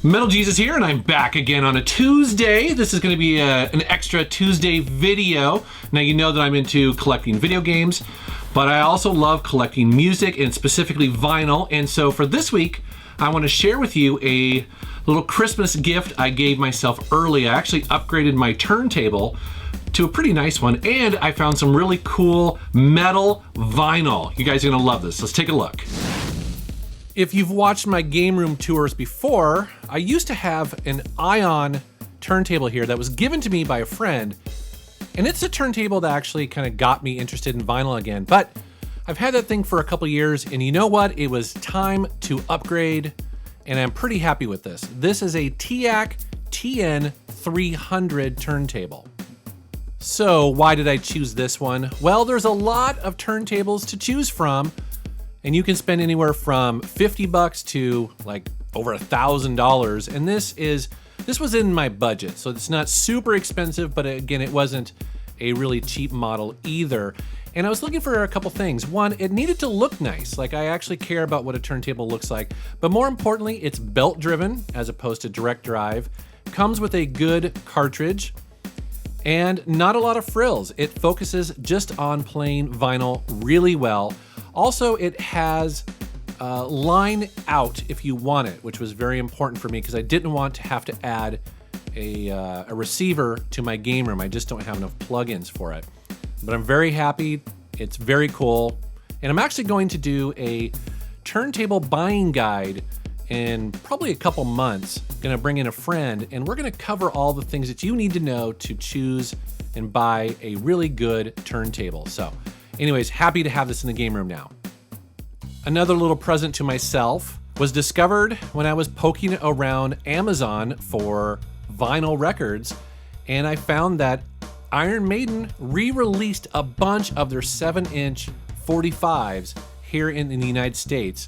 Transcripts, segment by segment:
Metal Jesus here, and I'm back again on a Tuesday. This is going to be an extra Tuesday video. Now, you know that I'm into collecting video games, but I also love collecting music, and specifically vinyl. And so for this week, I want to share with you a little Christmas gift I gave myself early. I actually upgraded my turntable to a pretty nice one, and I found some really cool metal vinyl. You guys are going to love this. Let's take a look. If you've watched my game room tours before, I used to have an Ion turntable here that was given to me by a friend, and it's a turntable that actually kind of got me interested in vinyl again. But I've had that thing for a couple years, and you know what? It was time to upgrade, and I'm pretty happy with this. This is a teac TN300 turntable. So why did I choose this one? Well, there's a lot of turntables to choose from, and you can spend anywhere from $50 to like over $1,000. And this was in my budget, so it's not super expensive, but again, it wasn't a really cheap model either. And I was looking for a couple things. One, it needed to look nice. Like, I actually care about what a turntable looks like, but more importantly, it's belt driven as opposed to direct drive. Comes with a good cartridge and not a lot of frills. It focuses just on playing vinyl really well. Also, it has line out if you want it, which was very important for me because I didn't want to have to add a receiver to my game room. I just don't have enough plugins for it. But I'm very happy. It's very cool. And I'm actually going to do a turntable buying guide in probably a couple months. Gonna bring in a friend, and we're gonna cover all the things that you need to know to choose and buy a really good turntable. So anyways, happy to have this in the game room now. Another little present to myself was discovered when I was poking around Amazon for vinyl records, and I found that Iron Maiden re-released a bunch of their 7-inch 45s here in the United States.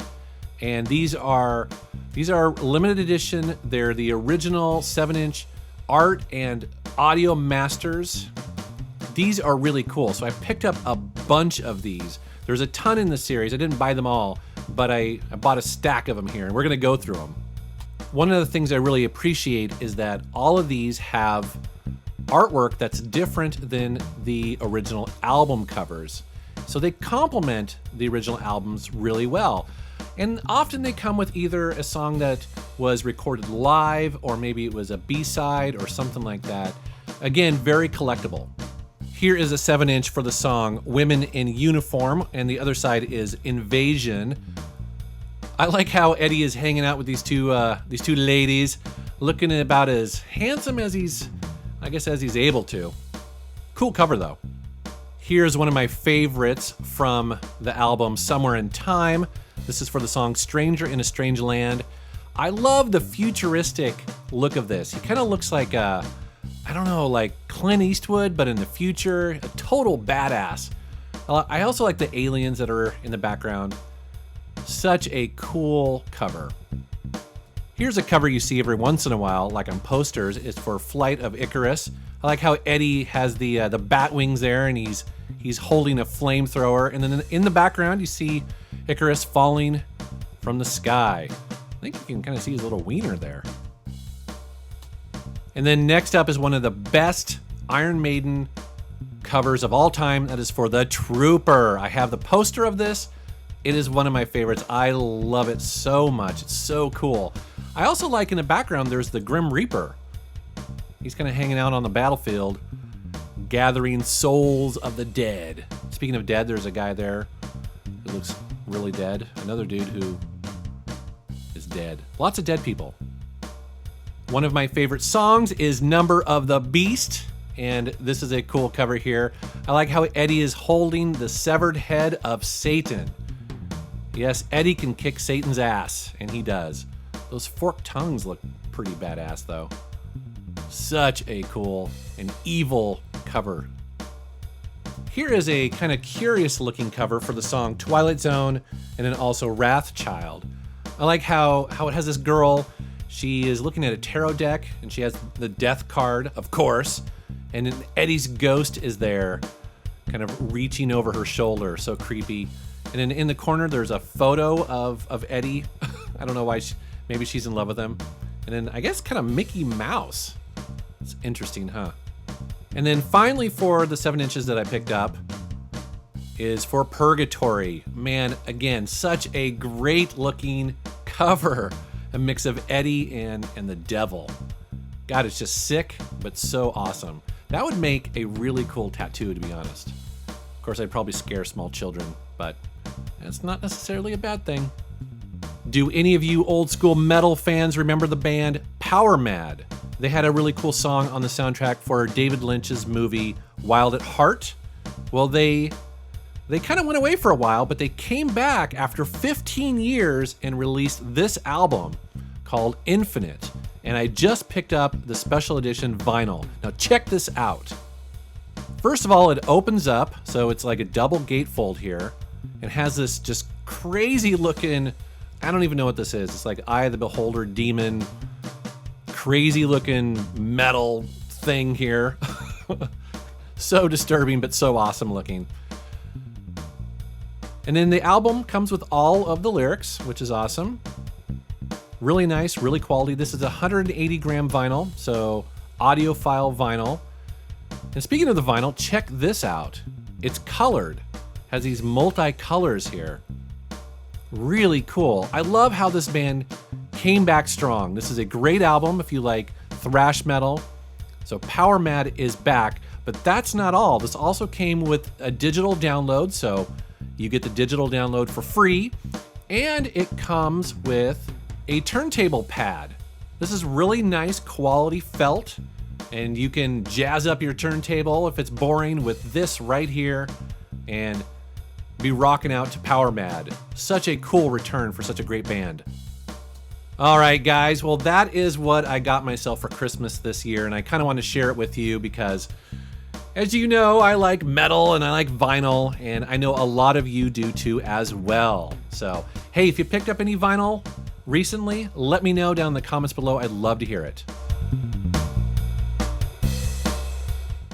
And these are limited edition. They're the original 7-inch art and audio masters. These are really cool. So I picked up a bunch of these. There's a ton in the series. I didn't buy them all, but I bought a stack of them here, and we're gonna go through them. One of the things I really appreciate is that all of these have artwork that's different than the original album covers. So they complement the original albums really well. And often they come with either a song that was recorded live, or maybe it was a B-side or something like that. Again, very collectible. Here is a 7-inch for the song Women in Uniform, and the other side is Invasion. I like how Eddie is hanging out with these two ladies, looking about as handsome as he's able to. Cool cover though. Here's one of my favorites from the album Somewhere in Time. This is for the song Stranger in a Strange Land. I love the futuristic look of this. He kind of looks like like Clint Eastwood, but in the future, a total badass. I also like the aliens that are in the background. Such a cool cover. Here's a cover you see every once in a while, like on posters. It's for Flight of Icarus. I like how Eddie has the bat wings there, and he's holding a flamethrower. And then in the background, you see Icarus falling from the sky. I think you can kind of see his little wiener there. And then next up is one of the best Iron Maiden covers of all time. That is for The Trooper. I have the poster of this. It is one of my favorites. I love it so much. It's so cool. I also like in the background, there's the Grim Reaper. He's kind of hanging out on the battlefield, gathering souls of the dead. Speaking of dead, there's a guy there who looks really dead. Another dude who is dead. Lots of dead people. One of my favorite songs is Number of the Beast, and this is a cool cover here. I like how Eddie is holding the severed head of Satan. Yes, Eddie can kick Satan's ass, and he does. Those forked tongues look pretty badass, though. Such a cool and evil cover. Here is a kind of curious looking cover for the song Twilight Zone, and then also Wrathchild. I like how it has this girl. She is looking at a tarot deck, and she has the death card, of course, and then Eddie's ghost is there, kind of reaching over her shoulder. So creepy. And then in the corner, there's a photo of Eddie. I don't know why. Maybe she's in love with him. And then I guess kind of Mickey Mouse. It's interesting, huh? And then finally for the 7 inches that I picked up is for Purgatory. Man, again, such a great looking cover. A mix of Eddie and the devil. God, it's just sick, but so awesome. That would make a really cool tattoo, to be honest. Of course, I'd probably scare small children, but that's not necessarily a bad thing. Do any of you old school metal fans remember the band Power Mad? They had a really cool song on the soundtrack for David Lynch's movie Wild at Heart. Well, they kind of went away for a while, but they came back after 15 years and released this album called Infinite. And I just picked up the special edition vinyl. Now check this out. First of all, it opens up, so it's like a double gatefold here. It has this just crazy looking, I don't even know what this is. It's like Eye of the Beholder demon, crazy looking metal thing here. So disturbing, but so awesome looking. And then the album comes with all of the lyrics, which is awesome. Really nice, really quality. This is a 180 gram vinyl, so audiophile vinyl. And speaking of the vinyl, check this out. It's colored, has these multi-colors here. Really cool. I love how this band came back strong. This is a great album if you like thrash metal. So Power Mad is back, but that's not all. This also came with a digital download, so you get the digital download for free, and it comes with a turntable pad. This is really nice quality felt, and you can jazz up your turntable if it's boring with this right here and be rocking out to Power Mad. Such a cool return for such a great band. All right, guys, well, that is what I got myself for Christmas this year, and I kind of want to share it with you because, as you know, I like metal and I like vinyl, and I know a lot of you do too as well. So, hey, if you picked up any vinyl recently, let me know down in the comments below. I'd love to hear it.